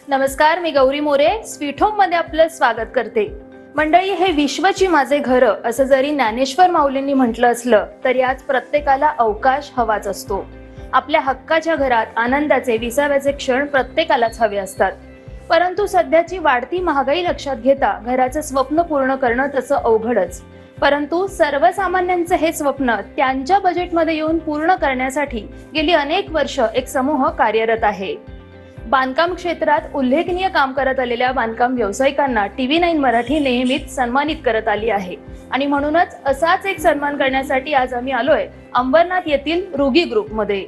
नमस्कार, मी Gauri More sweet home मध्ये आपलं स्वागत करते. मंडळी, हे विश्वची माझे घर असं जरी ज्ञानेश्वर माऊलींनी म्हटलं असलं तरी आज प्रत्येकाला अवकाश हवाच असतो. आपल्या हक्काच्या घरात आनंदाचे विसाव्याचे क्षण प्रत्येकालाच हवे असतात. परंतु सध्याची वाढती महागाई लक्षात घेता घराचं स्वप्न पूर्ण करणं तसं अवघडच. परंतु सर्वसामान्यांचं हे स्वप्न त्यांच्या बजेटमध्ये येऊन पूर्ण करण्यासाठी गेली अनेक वर्ष एक समूह कार्यरत आहे. बांधकाम क्षेत्रात उल्लेखनीय काम करत आलेल्या बांधकाम व्यावसायिकांना TV9 मराठी नेहमीच सन्मानित करत आली आहे आणि म्हणूनच असाच एक सन्मान करण्यासाठी आज आम्ही आलोय अंबरनाथ येथील रुगी ग्रुपमध्ये.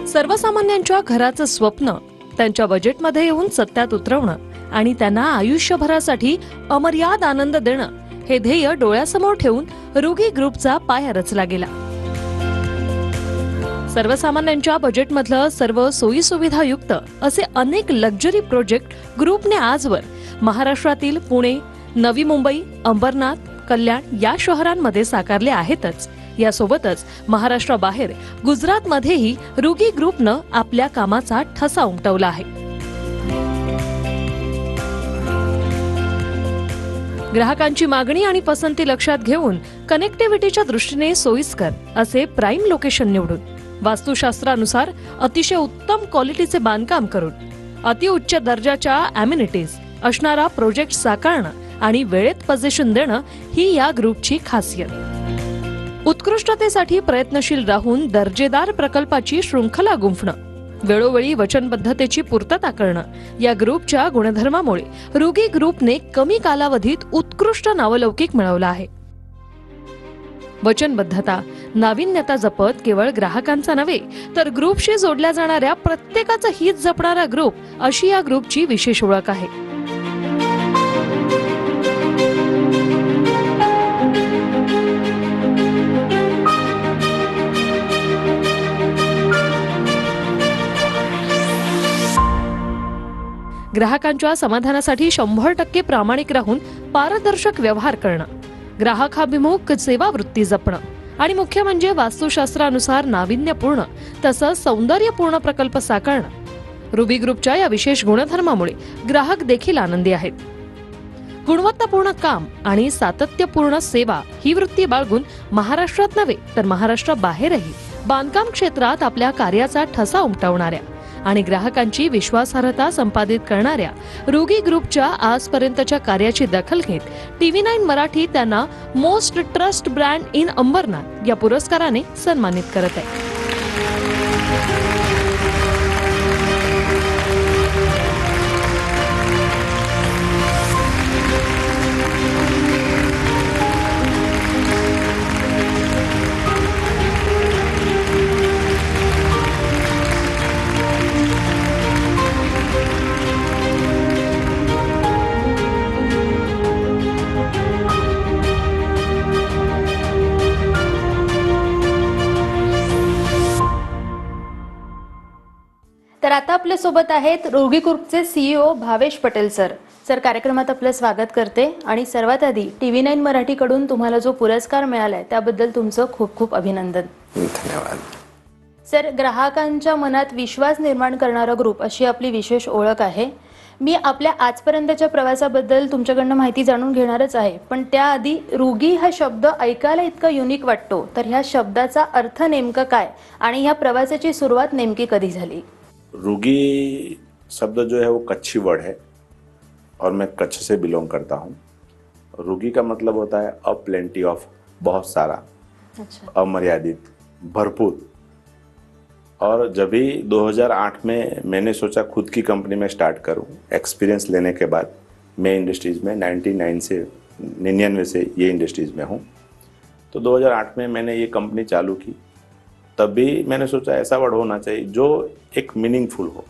सर्वसामान्यांच्या घराचं स्वप्न त्यांच्या बजेटमध्ये येऊन सत्यात उतरवणं आणि त्यांना आयुष्यभरासाठी अमर्याद आनंद देणं हे ध्येय डोळ्यासमोर ठेवून रुगी ग्रुपचा पाया रचला गेला. सर्वसामान्यांच्या बजेटमधलं सर्व सोयी सुविधायुक्त असे अनेक लक्झरी प्रोजेक्ट ग्रुपने आजवर महाराष्ट्रातील पुणे, नवी मुंबई, अंबरनाथ, कल्याण या शहरांमध्ये साकारले आहेतच. यासोबतच महाराष्ट्राबाहेर गुजरातमध्येही रुगी ग्रुपनं आपल्या कामाचा ठसा उमटवला आहे. ग्राहकांची मागणी आणि पसंती लक्षात घेऊन कनेक्टिव्हिटीच्या दृष्टीने सोयीस्कर असे प्राईम लोकेशन निवडून वास्तुशास्त्रानुसार अतिशय उत्तम क्वालिटीचे बांधकाम करून अतिउच्च दर्जाच्या अम्युनिटीज असणारा प्रोजेक्ट साकारणं आणि वेळेत पोझिशन देणं ही या ग्रुपची खासियत. उत्कृष्टतेसाठी प्रयत्नशील राहून दर्जेदार प्रकल्पाची शृंखला गुंफणं, वेळोवेळी वचनबद्धतेची पूर्तता करणं या ग्रुपच्या गुणधर्मामुळे रुगी ग्रुपने कमी कालावधीत उत्कृष्ट नावलौकिक मिळवला आहे. वचनबद्धता, नाविन्यता जपत केवळ ग्राहकांचा नव्हे तर ग्रुपशी जोडल्या जाणाऱ्या प्रत्येकाचं हित जपणारा ग्रुप अशी या ग्रुपची विशेष ओळख आहे. ग्राहकांच्या समाधानासाठी 100% प्रामाणिक राहून पारदर्शक व्यवहार करणं, ग्राहकाभिमुख सेवा वृत्ती जपणं आणि मुख्य म्हणजे वास्तुशास्त्रानुसार नाविन्यपूर्ण तसंच सौंदर्यपूर्ण प्रकल्प साकारणं. रुबी ग्रुपच्या या विशेष गुणधर्मामुळे ग्राहक देखील आनंदी आहेत. गुणवत्तापूर्ण काम आणि सातत्यपूर्ण सेवा ही वृत्ती बाळगून महाराष्ट्रात नव्हे तर महाराष्ट्राबाहेरही बांधकाम क्षेत्रात आपल्या कार्याचा ठसा उमटवणाऱ्या आणि ग्राहकांची विश्वासार्हता संपादित करणाऱ्या रुगी ग्रुपच्या आजपर्यंतच्या कार्याची दखल घेत TV9 मराठी त्यांना most trust brand in Ambernath या पुरस्काराने सन्मानित करत आहे. तर आता आपल्या सोबत आहेत रुगी ग्रुपचे CEO Bhavesh Patel sir. Sir, कार्यक्रमात आपलं स्वागत करते आणि सर्वात आधी TV9 मराठी कडून तुम्हाला जो पुरस्कार मिळालाय त्याबद्दल तुमचं खूप खूप अभिनंदन. धन्यवाद. सर, ग्राहकांच्या मनात विश्वास निर्माण करणारा ग्रुप अशी आपली विशेष ओळख आहे. मी आपल्या आजपर्यंतच्या प्रवासाबद्दल तुमच्याकडनं माहिती जाणून घेणारच आहे, पण त्याआधी रुगी हा शब्द ऐकायला इतका युनिक वाटतो, तर ह्या शब्दाचा अर्थ नेमका काय आणि ह्या प्रवासाची सुरुवात नेमकी कधी झाली? रुगी शब्द जो है वो कच्छी वर्ड है और मैं कच्छ से बिलोंग करता हूँ. रुगी का मतलब होता है अ प्लेंटी ऑफ, बहुत सारा. अच्छा. अमर्यादित, भरपूर. और जब भी 2008 में मैंने सोचा खुद की कंपनी में स्टार्ट करूं, एक्सपीरियंस लेने के बाद मैं इंडस्ट्रीज़ में 99 से ये इंडस्ट्रीज़ में हूँ. तो 2008 में मैंने ये कंपनी चालू की. तभी मैंने सोचा ऐसा वर्ड होना चाहिए जो एक मीनिंगफुल हो,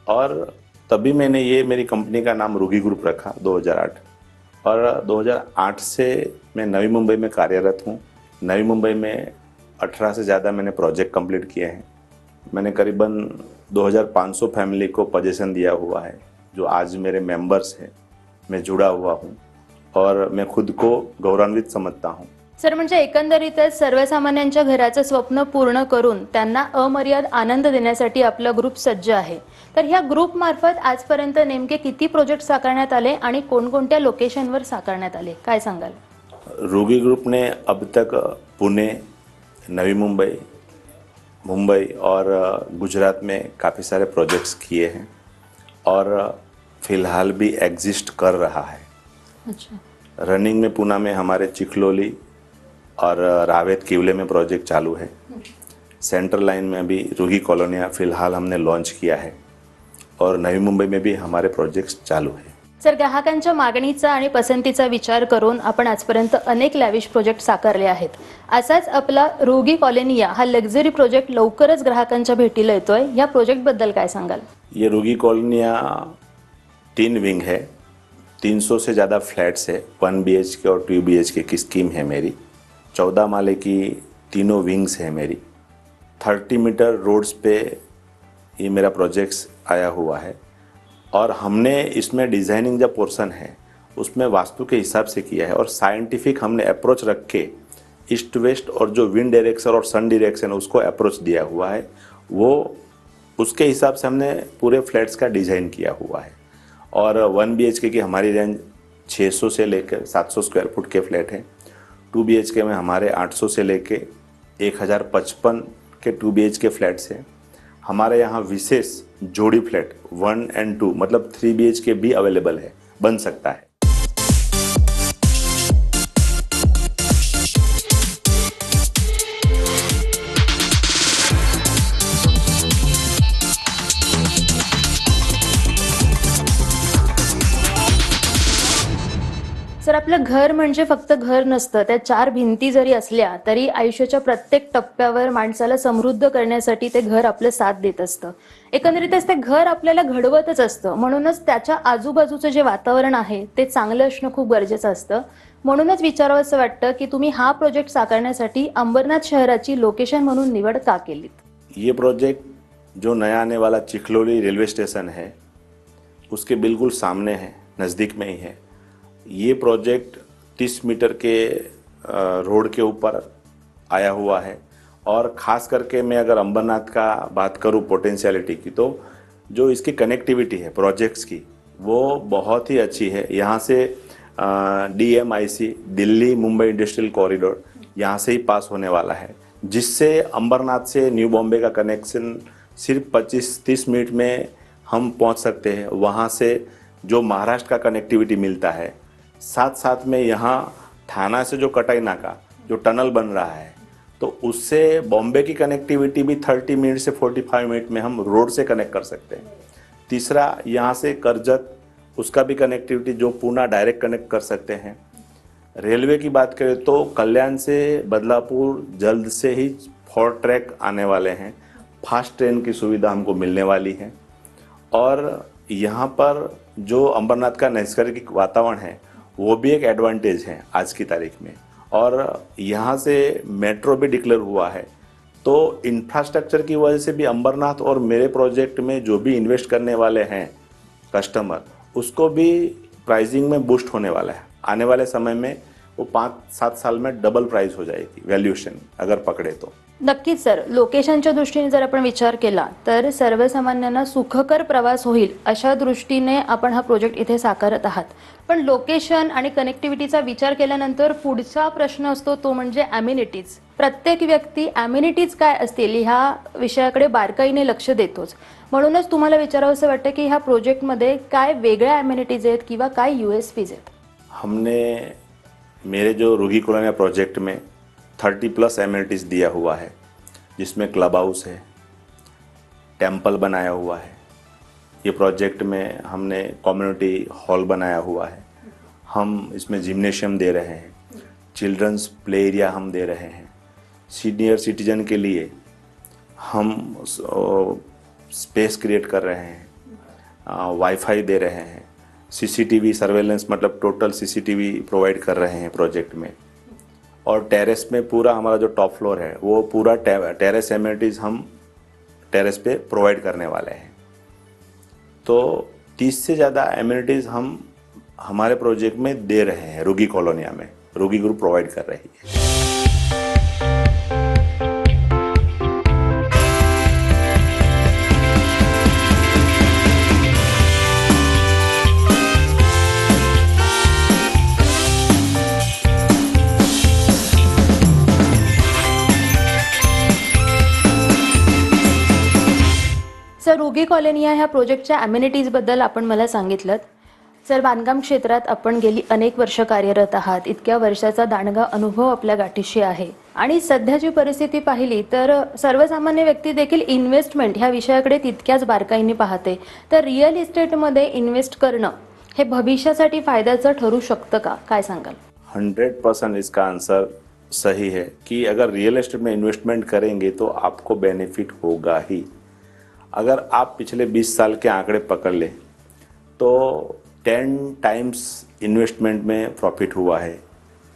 और तभी मैंने ये मेरी कंपनी का नाम रुगी ग्रुप रखा 2008. और 2008 से मैं नवी मुंबई में कार्यरत हूँ. नवी मुंबई में 18 से ज़्यादा मैंने प्रोजेक्ट कंप्लीट किए हैं. मैंने करीबन 2500 फैमिली को पोजीशन दिया हुआ है जो आज मेरे मेंबर्स हैं. मैं जुड़ा हुआ हूँ और मैं खुद को गौरवान्वित समझता हूँ. सर, म्हणजे एकंदरीतच सर्वसामान्यांच्या घराचं स्वप्न पूर्ण करून त्यांना अमर्याद आनंद देण्यासाठी आपला ग्रुप सज्ज आहे. तर ह्या ग्रुप मार्फत आजपर्यंत नेमके किती प्रोजेक्ट साकारण्यात आले आणि कोणकोणत्या लोकेशनवर साकारण्यात आले, काय सांगाल? रूगी ग्रुप ने अब तक पुणे, नवी मुंबई, मुंबई और गुजरात में काफ़ी सारे प्रोजेक्ट्स किए हैं और फिलहाल भी एग्जिस्ट कर रहा है. अच्छा. रनिंग में पूना में हमारे चिखलोली और रावेत किवले में प्रोजेक्ट चालू है. सेंट्रल लाइन में अभी रूही कॉलोनिया फिलहाल हमने लॉन्च किया है और नवी मुंबई में भी हमारे प्रोजेक्ट्स चालू है. सर, ग्राहकांच्या मागणीचा आणि पसंतीचा विचार करून आपण आजपर्यंत अनेक लॅविश प्रोजेक्ट साकारले आहेत. असाच आपला रोगी कॉलोनिया हा लक्झरी प्रोजेक्ट लवकरच ग्राहकांच्या भेटीला येतोय. या प्रोजेक्टबद्दल काय सांगाल? ये रूगी कॉलोनिया 3 विंग है, 300 से ज़्यादा फ्लैट्स है. 1 BHK और 2 BHK की स्कीम है मेरी. 14 माले की तीनों विंग्स है मेरी. 30 मीटर रोड्स पे ये मेरा प्रोजेक्ट्स आया हुआ है और हमने इसमें डिज़ाइनिंग जो पोर्शन है उसमें वास्तु के हिसाब से किया है और साइंटिफिक हमने अप्रोच रख के ईस्ट वेस्ट और जो विंड डायरेक्शन और सन डायरेक्शन उसको अप्रोच दिया हुआ है. वो उसके हिसाब से हमने पूरे फ्लैट्स का डिज़ाइन किया हुआ है. और 1 BHK की हमारी रेंज 600 से लेकर 700 स्क्वायर फुट के फ्लैट हैं. 2 BHK में हमारे 800 से लेके 1055 के 2 BHK फ्लैट्स हैं. हमारे यहाँ विशेष जोड़ी फ्लैट 1 और 2 मतलब 3 BHK भी अवेलेबल है, बन सकता है. सर, आपलं घर म्हणजे फक्त घर नसतं. त्या 4 भिंती जरी असल्या तरी आयुष्याच्या प्रत्येक टप्प्यावर माणसाला समृद्ध करण्यासाठी ते घर आपलं साथ देत असतं. एकंदरीतच ते घर आपल्याला घडवतच असतं. म्हणूनच त्याच्या आजूबाजूचं जे वातावरण आहे ते चांगलं असणं खूप गरजेचं असतं. म्हणूनच विचारावं असं वाटतं की तुम्ही हा प्रोजेक्ट साकारण्यासाठी अंबरनाथ शहराची लोकेशन म्हणून निवड का केलीत? ये प्रोजेक्ट जो नया आने वाला चिखलोली रेलवे स्टेशन है उसके बिल्कुल सामने है, नज़दीक में ही है. ये प्रोजेक्ट 30 मीटर के रोड के ऊपर आया हुआ है और ख़ास करके मैं अगर अंबरनाथ का बात करूँ पोटेंशियलिटी की, तो जो इसकी कनेक्टिविटी है प्रोजेक्ट्स की वो बहुत ही अच्छी है. यहाँ से DMIC Delhi Mumbai industrial corridor यहाँ से ही पास होने वाला है, जिससे अंबरनाथ से न्यू बॉम्बे का कनेक्शन सिर्फ 25-30 मिनट में हम पहुँच सकते हैं. वहाँ से जो महाराष्ट्र का कनेक्टिविटी मिलता है, साथ साथ में यहाँ थाना से जो कटाई नाका जो टनल बन रहा है तो उससे बॉम्बे की कनेक्टिविटी भी 30 मिनट से 45 मिनट में हम रोड से कनेक्ट कर सकते हैं. तीसरा, यहाँ से करजत उसका भी कनेक्टिविटी जो पूना डायरेक्ट कनेक्ट कर सकते हैं. रेलवे की बात करें तो कल्याण से बदलापुर जल्द से ही 4 ट्रैक आने वाले हैं. फास्ट ट्रेन की सुविधा हमको मिलने वाली है और यहाँ पर जो अंबरनाथ का नैसर्गिक वातावरण है वो भी एक एडवांटेज है आज की तारीख में. और यहाँ से मेट्रो भी डिक्लेयर हुआ है, तो इंफ्रास्ट्रक्चर की वजह से भी अंबरनाथ और मेरे प्रोजेक्ट में जो भी इन्वेस्ट करने वाले हैं कस्टमर, उसको भी प्राइसिंग में बूस्ट होने वाला है. आने वाले समय में वो 5-7 साल में डबल प्राइस हो जाएगी वैल्यूएशन अगर पकड़े तो. नक्कीच सर, लोकेशनच्या दृष्टीने जर आपण विचार केला तर सर्वसामान्यांना सुखकर प्रवास होईल अशा दृष्टीने आपण हा प्रोजेक्ट इथे साकारत आहात. पण लोकेशन आणि कनेक्टिव्हिटीचा विचार केल्यानंतर पुढचा प्रश्न असतो तो म्हणजे ॲम्युनिटीज. प्रत्येक व्यक्ती ॲम्युनिटीज काय असतील ह्या विषयाकडे बारकाईने लक्ष देतोच. म्हणूनच तुम्हाला विचारावं असं वाटतं की ह्या प्रोजेक्टमध्ये काय वेगळ्या ॲम्युनिटीज आहेत किंवा काय USPs आहेत? हमने मेरे जो रूगी कॉलोनिया प्रोजेक्ट में 30+ एमिनिटीज़ दिया हुआ है, जिसमें क्लब हाउस है, टेम्पल बनाया हुआ है. ये प्रोजेक्ट में हमने कम्युनिटी हॉल बनाया हुआ है. हम इसमें जिम्नेशियम दे रहे हैं, चिल्ड्रंस प्ले एरिया हम दे रहे हैं. सीनियर सिटीजन के लिए हम स्पेस क्रिएट कर रहे हैं, वाईफाई दे रहे हैं, CCTV सर्वेलेंस मतलब टोटल CCTV प्रोवाइड कर रहे हैं प्रोजेक्ट में. और टेरेस में पूरा हमारा जो टॉप फ्लोर है वो पूरा टेरेस एमिनिटीज़ हम टेरेस पे प्रोवाइड करने वाले हैं. तो 30 से ज़्यादा एमिनिटीज़ हम हमारे प्रोजेक्ट में दे रहे हैं. रूगी कॉलोनिया में रूगी ग्रुप प्रोवाइड कर रही है. रुगी कॉलनी ह्या प्रोजेक्टच्या अम्युनिटीजबद्दल आपण मला सांगितलं. सर, बांधकाम क्षेत्रात आपण गेली अनेक वर्ष कार्यरत आहात. इतक्या वर्षाचा दांडगा अनुभव आपल्या गाठीशी आहे आणि सध्याची परिस्थिती पाहिली तर सर्वसामान्य व्यक्ती देखील इन्व्हेस्टमेंट ह्या विषयाकडे तितक्याच बारकाईने पाहते. तर रिअल इस्टेटमध्ये इन्व्हेस्ट करणं हे भविष्यासाठी फायद्याचं ठरू शकतं का? काय सांगाल? 100% इसका आंसर सही है कि अगर रियल एस्टेट में इन्वेस्टमेंट करेंगे तो आपको बेनिफिट होगा ही. अगर आप पिछले 20 साल के आंकड़े पकड़ लें तो 10 टाइम्स इन्वेस्टमेंट में प्रॉफिट हुआ है,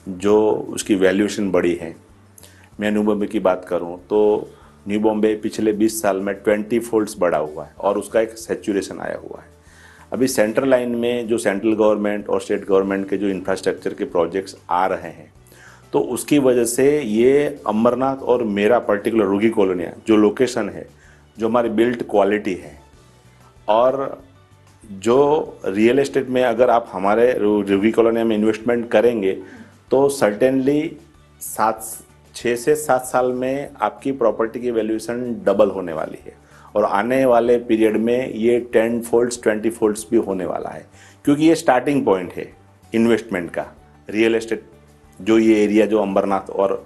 जो उसकी वैल्यूएशन बढ़ी है. मैं न्यू बॉम्बे की बात करूं तो न्यू बॉम्बे पिछले 20 साल में 20 फोल्ड्स बढ़ा हुआ है और उसका एक सैचुरेशन आया हुआ है. अभी सेंट्रल लाइन में जो सेंट्रल गवर्नमेंट और स्टेट गवर्नमेंट के जो इंफ्रास्ट्रक्चर के प्रोजेक्ट्स आ रहे हैं तो उसकी वजह से ये अमरनाथ और मेरा पर्टिकुलर रुगी कॉलोनिया जो लोकेशन है, जो हमारी बिल्ट क्वालिटी है और जो रियल एस्टेट में अगर आप हमारे रुगी कॉलोनिया में इन्वेस्टमेंट करेंगे तो सर्टेनली 6 से 7 साल में आपकी प्रॉपर्टी की वैल्यूएशन डबल होने वाली है और आने वाले पीरियड में ये 10 फोल्ड्स 20 फोल्ड्स भी होने वाला है, क्योंकि ये स्टार्टिंग पॉइंट है इन्वेस्टमेंट का. रियल एस्टेट जो ये एरिया जो अंबरनाथ और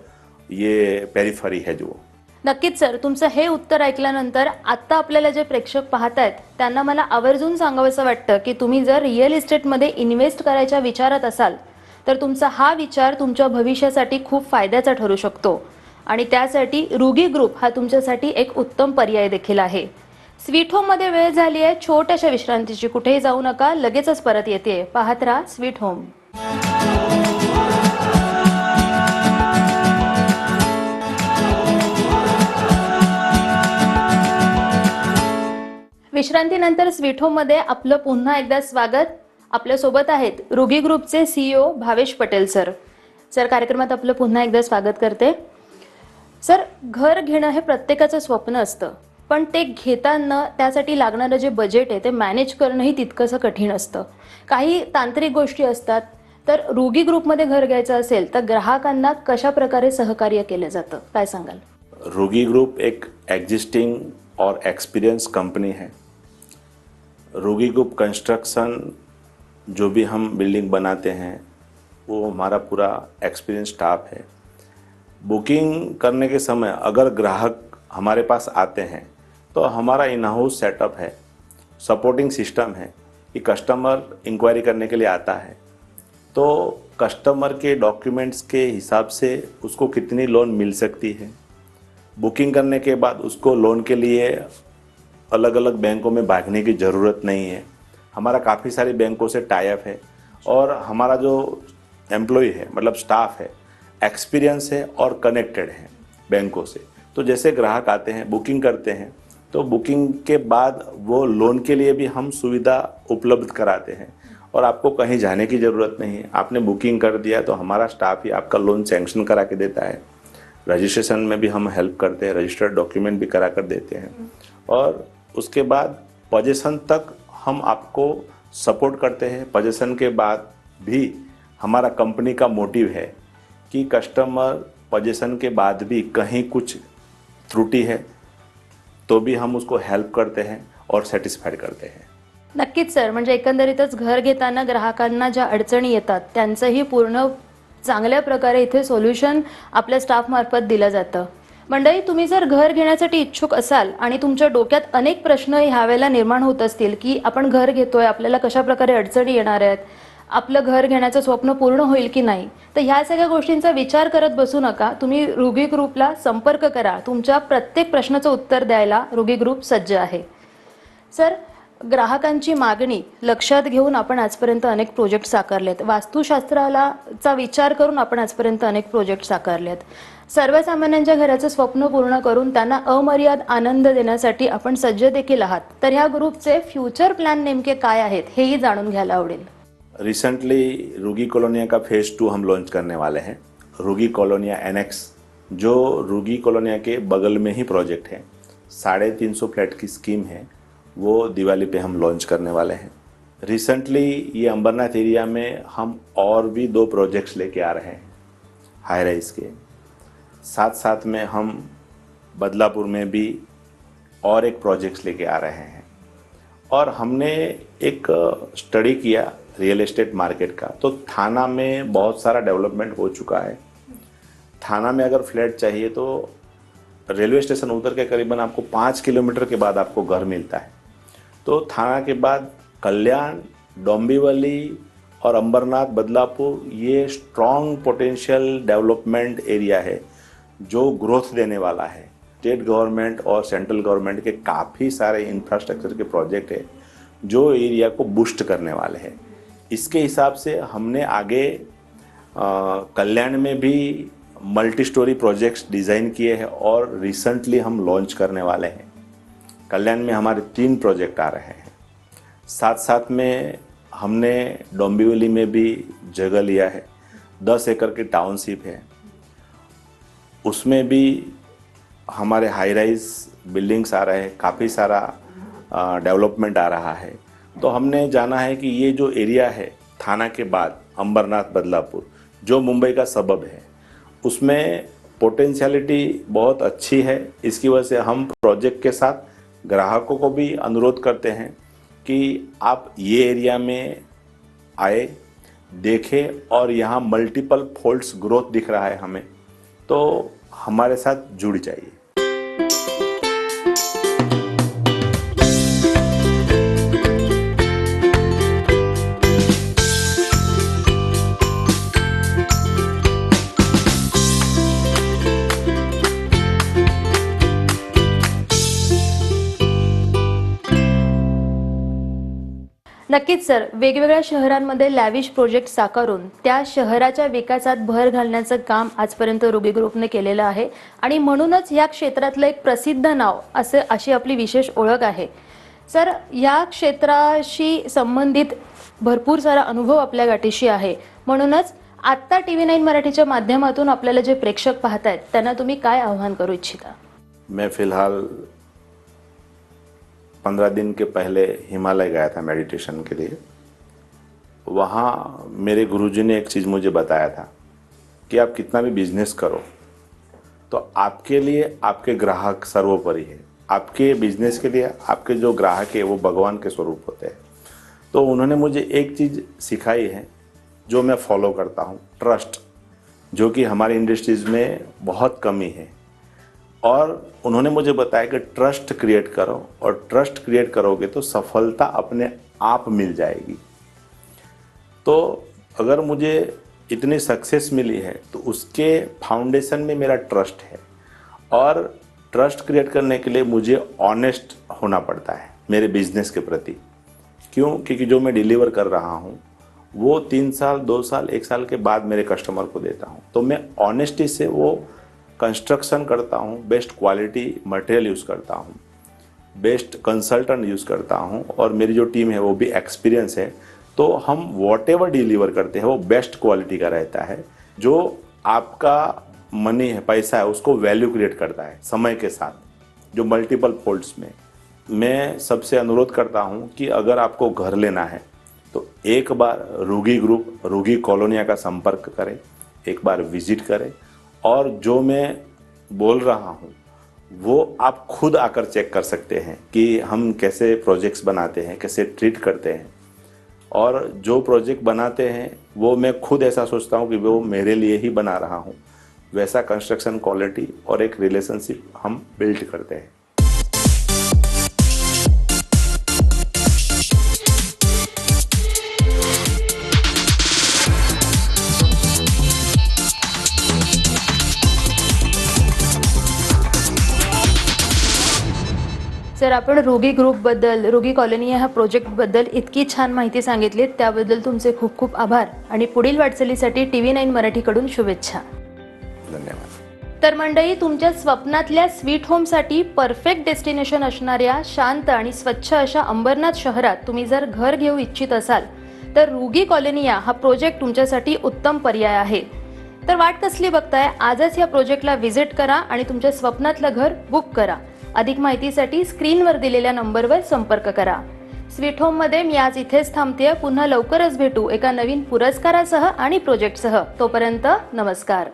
ये पेरिफरी है जो. नक्कीच सर, तुमचं हे उत्तर ऐकल्यानंतर आता आपल्याला जे प्रेक्षक पाहतायत त्यांना मला आवर्जून सांगावंसं वाटतं की तुम्ही जर रिअल इस्टेटमध्ये इन्व्हेस्ट करायच्या विचारात असाल तर तुमचा हा विचार तुमच्या भविष्यासाठी खूप फायद्याचा ठरू शकतो आणि त्यासाठी रुगी ग्रुप हा तुमच्यासाठी एक उत्तम पर्याय देखील आहे. स्वीट होममध्ये वेळ झाली आहे छोट्याशा विश्रांतीची. कुठेही जाऊ नका, लगेचच परत येते. पाहत राहा स्वीट होम. विश्रांतीनंतर स्वीट होममध्ये आपलं पुन्हा एकदा स्वागत. आपल्यासोबत आहेत रुगी ग्रुपचे CEO Bhavesh Patel sir. Sir, कार्यक्रमात आपलं पुन्हा एकदा स्वागत करते. सर, घर घेणं हे प्रत्येकाचं स्वप्न असतं, पण ते घेताना त्यासाठी लागणारं जे बजेट आहे ते मॅनेज करणंही तितकंसं कठीण असतं. काही तांत्रिक गोष्टी असतात. तर रुगी ग्रुपमध्ये घर घ्यायचं असेल तर ग्राहकांना कशा प्रकारे सहकार्य केलं जातं, काय सांगाल? रुगी ग्रुप एक एग्जिस्टिंग और एक्सपीरियंस कंपनी है. रुगी ग्रुप कंस्ट्रक्शन जो भी हम बिल्डिंग बनाते हैं वो हमारा पूरा एक्सपीरियंस स्टाफ है. बुकिंग करने के समय अगर ग्राहक हमारे पास आते हैं तो हमारा इन हाउस सेटअप है, सपोर्टिंग सिस्टम है कि कस्टमर इंक्वायरी करने के लिए आता है तो कस्टमर के डॉक्यूमेंट्स के हिसाब से उसको कितनी लोन मिल सकती है. बुकिंग करने के बाद उसको लोन के लिए अलग अलग बैंकों में भागने की ज़रूरत नहीं है. हमारा काफ़ी सारी बैंकों से टाई अप है और हमारा जो एम्प्लॉय है, मतलब स्टाफ है, एक्सपीरियंस है और कनेक्टेड है बैंकों से. तो जैसे ग्राहक आते हैं, बुकिंग करते हैं, तो बुकिंग के बाद वो लोन के लिए भी हम सुविधा उपलब्ध कराते हैं और आपको कहीं जाने की ज़रूरत नहीं है. आपने बुकिंग कर दिया तो हमारा स्टाफ ही आपका लोन सैंक्शन करा के देता है. रजिस्ट्रेशन में भी हम हेल्प करते हैं, रजिस्टर्ड डॉक्यूमेंट भी करा कर देते हैं और उसके बाद पोजीशन तक हम आपको सपोर्ट करते हैं. पोजीशन के बाद भी हमारा कंपनी का मोटिव है कि कस्टमर पोजीशन के बाद भी कहीं कुछ त्रुटि है तो भी हम उसको हेल्प करते हैं और सॅटिस्फाईड करते हैं. नक्कीच सर, म्हणजे एकंदरीतच घर घेताना ग्राहकांना ज्या अडचणी येतात त्यांचंही पूर्ण चांगल्या प्रकारे इथे सोल्युशन आपल्या स्टाफमार्फत दिलं जातं. मंडळी, तुम्ही जर घर घेण्यासाठी इच्छुक असाल आणि तुमच्या डोक्यात अनेक प्रश्न ह्यावेळेला निर्माण होत असतील की आपण घर घेतोय, आपल्याला कशा प्रकारे अडचणी येणार आहेत, आपलं घर घेण्याचं स्वप्न पूर्ण होईल की नाही, तर ह्या सगळ्या गोष्टींचा विचार करत बसू नका. तुम्ही रुगी ग्रुपला संपर्क करा. तुमच्या प्रत्येक प्रश्नाचं उत्तर द्यायला रुगी ग्रुप सज्ज आहे. सर, ग्राहकांची मागणी लक्षात घेऊन आपण आजपर्यंत अनेक प्रोजेक्ट साकारलेत. वास्तुशास्त्राचा विचार करून आपण आजपर्यंत अनेक प्रोजेक्ट साकारलेत. सर्वसामान्यांच्या घराचं स्वप्न पूर्ण करून त्यांना अमर्याद आनंद देण्यासाठी आपण सज्ज देखील आहात. तर ह्या ग्रुपचे फ्युचर प्लॅन नेमके काय आहेत हेही जाणून घ्यायला आवडेल. रिसेंटली रुगी कॉलोनिया का फेज़ 2 हम लॉन्च करने वाले हैं. रुगी कॉलोनिया NX जो रुगी कॉलोनिया के बगल में ही प्रोजेक्ट है, 350 फ्लैट की स्कीम है, वो दिवाली पे हम लॉन्च करने वाले हैं. रिसेंटली ये अंबरनाथ एरिया में हम और भी 2 प्रोजेक्ट्स लेके आ रहे हैं हाई राइज के. साथ साथ में हम बदलापुर में भी और एक प्रोजेक्ट्स लेके आ रहे हैं. और हमने एक स्टडी किया रियल एस्टेट मार्केट का। तो थाना में बहुत सारा डेवलपमेंट हो चुका है। थाना में अगर फ्लैट चाहिए तो रेलवे स्टेशन उतर के करीबन आपको 5 किलोमीटर के बाद आपको घर मिलता है। तो थाना के बाद कल्याण, डोंबिवली और अंबरनाथ, बदलापुर ये स्ट्रॉन्ग पोटेंशियल डेवलपमेंट एरिया है जो ग्रोथ देने वाला है। स्टेट गवर्नमेंट और सेंट्रल गवर्नमेंट के काफ़ी सारे इंफ्रास्ट्रक्चर के प्रोजेक्ट है जो एरिया को बूस्ट करने वाले हैं। इसके हिसाब से हमने आगे कल्याण में भी मल्टी स्टोरी प्रोजेक्ट्स डिज़ाइन किए हैं और रिसेंटली हम लॉन्च करने वाले हैं। कल्याण में हमारे 3 प्रोजेक्ट आ रहे हैं। साथ साथ में हमने डोंबिवली में भी जगह लिया है, 10 एकड़ की टाउनशिप है, उसमें भी हमारे हाई राइज बिल्डिंग्स आ रहे हैं, काफ़ी सारा डेवलपमेंट आ रहा है। तो हमने जाना है कि ये जो एरिया है थाना के बाद अंबरनाथ, बदलापुर जो मुंबई का सबब है, उसमें पोटेंशियलिटी बहुत अच्छी है। इसकी वजह से हम प्रोजेक्ट के साथ ग्राहकों को भी अनुरोध करते हैं कि आप ये एरिया में आए, देखें, और यहाँ मल्टीपल फोल्ड्स ग्रोथ दिख रहा है हमें, तो हमारे साथ जुड़ जाइए। नक्कीच सर, वेगवेगळ्या शहरांमध्ये लॅविश प्रोजेक्ट साकारून त्या शहराच्या विकासात भर घालण्याचं काम आजपर्यंत रुगी ग्रुपने केलेलं आहे आणि म्हणूनच या क्षेत्रातलं एक प्रसिद्ध नाव अशी आपली विशेष ओळख आहे। सर, या क्षेत्राशी संबंधित भरपूर सारा अनुभव आपल्या गाठीशी आहे, म्हणूनच आता TV9 मराठीच्या माध्यमातून आपल्याला जे प्रेक्षक पाहतायत त्यांना तुम्ही काय आव्हान करू इच्छिता? मैं फिलहाल 15 दिन के पहले हिमालय गया था मेडिटेशन के लिए। वहाँ मेरे गुरुजी ने एक चीज़ मुझे बताया था कि आप कितना भी बिजनेस करो तो आपके लिए आपके ग्राहक सर्वोपरि है। आपके बिजनेस के लिए आपके जो ग्राहक है वो भगवान के स्वरूप होते हैं। तो उन्होंने मुझे एक चीज़ सिखाई है जो मैं फॉलो करता हूँ, ट्रस्ट, जो कि हमारी इंडस्ट्रीज़ में बहुत कमी है। और उन्होंने मुझे बताया कि ट्रस्ट क्रिएट करो, और ट्रस्ट क्रिएट करोगे तो सफलता अपने आप मिल जाएगी। तो अगर मुझे इतनी सक्सेस मिली है तो उसके फाउंडेशन में मेरा ट्रस्ट है, और ट्रस्ट क्रिएट करने के लिए मुझे ऑनेस्ट होना पड़ता है मेरे बिजनेस के प्रति। क्यों? क्योंकि जो मैं डिलीवर कर रहा हूँ वो 3 साल, 2 साल, 1 साल के बाद मेरे कस्टमर को देता हूँ। तो मैं ऑनेस्टी से वो कंस्ट्रक्शन करता हूँ, बेस्ट क्वालिटी मटेरियल यूज़ करता हूँ, बेस्ट कंसल्टेंट यूज़ करता हूँ, और मेरी जो टीम है वो भी एक्सपीरियंस है। तो हम व्हाटएवर डिलीवर करते हैं वो बेस्ट क्वालिटी का रहता है, जो आपका मनी है, पैसा है, उसको वैल्यू क्रिएट करता है समय के साथ, जो मल्टीपल फोल्ड्स में। मैं सबसे अनुरोध करता हूँ कि अगर आपको घर लेना है तो एक बार रुगी ग्रुप, रुगी कॉलोनिया का संपर्क करें, एक बार विजिट करें, और जो मैं बोल रहा हूँ वो आप खुद आकर चेक कर सकते हैं कि हम कैसे प्रोजेक्ट्स बनाते हैं, कैसे ट्रीट करते हैं। और जो प्रोजेक्ट बनाते हैं वो मैं खुद ऐसा सोचता हूँ कि वो मेरे लिए ही बना रहा हूँ, वैसा कंस्ट्रक्शन क्वालिटी और एक रिलेशनशिप हम बिल्ड करते हैं। सर, आपण रुगी ग्रुप बद्दल, रुगी कॉलनी या प्रोजेक्ट बद्दल इतकी छान माहिती सांगितली, त्याबद्दल तुमचे खूप खूप आभार आणि पुढील वाटचालीसाठी TV9 मराठीकडून शुभेच्छा। धन्यवाद। तर मंडळी, तुमच्या स्वप्नातल्या स्वीट होमसाठी परफेक्ट डेस्टिनेशन असणाऱ्या शांत आणि स्वच्छ अशा अंबरनाथ शहरात तुम्ही जर घर घेऊ इच्छित असाल तर रुगी कॉलनिया हा प्रोजेक्ट तुमच्यासाठी उत्तम पर्याय आहे। तर वाट कसली बघताय? आजच या प्रोजेक्टला व्हिजिट करा आणि तुमच्या स्वप्नातलं घर बुक करा। अधिक माहितीसाठी स्क्रीनवर दिलेल्या नंबरवर संपर्क करा। स्वीट होम मध्ये मी आज इथेच थांबते। पुन्हा लवकरच भेटू एका नवीन पुरस्कारासह आणि प्रोजेक्टसह। तोपर्यंत नमस्कार।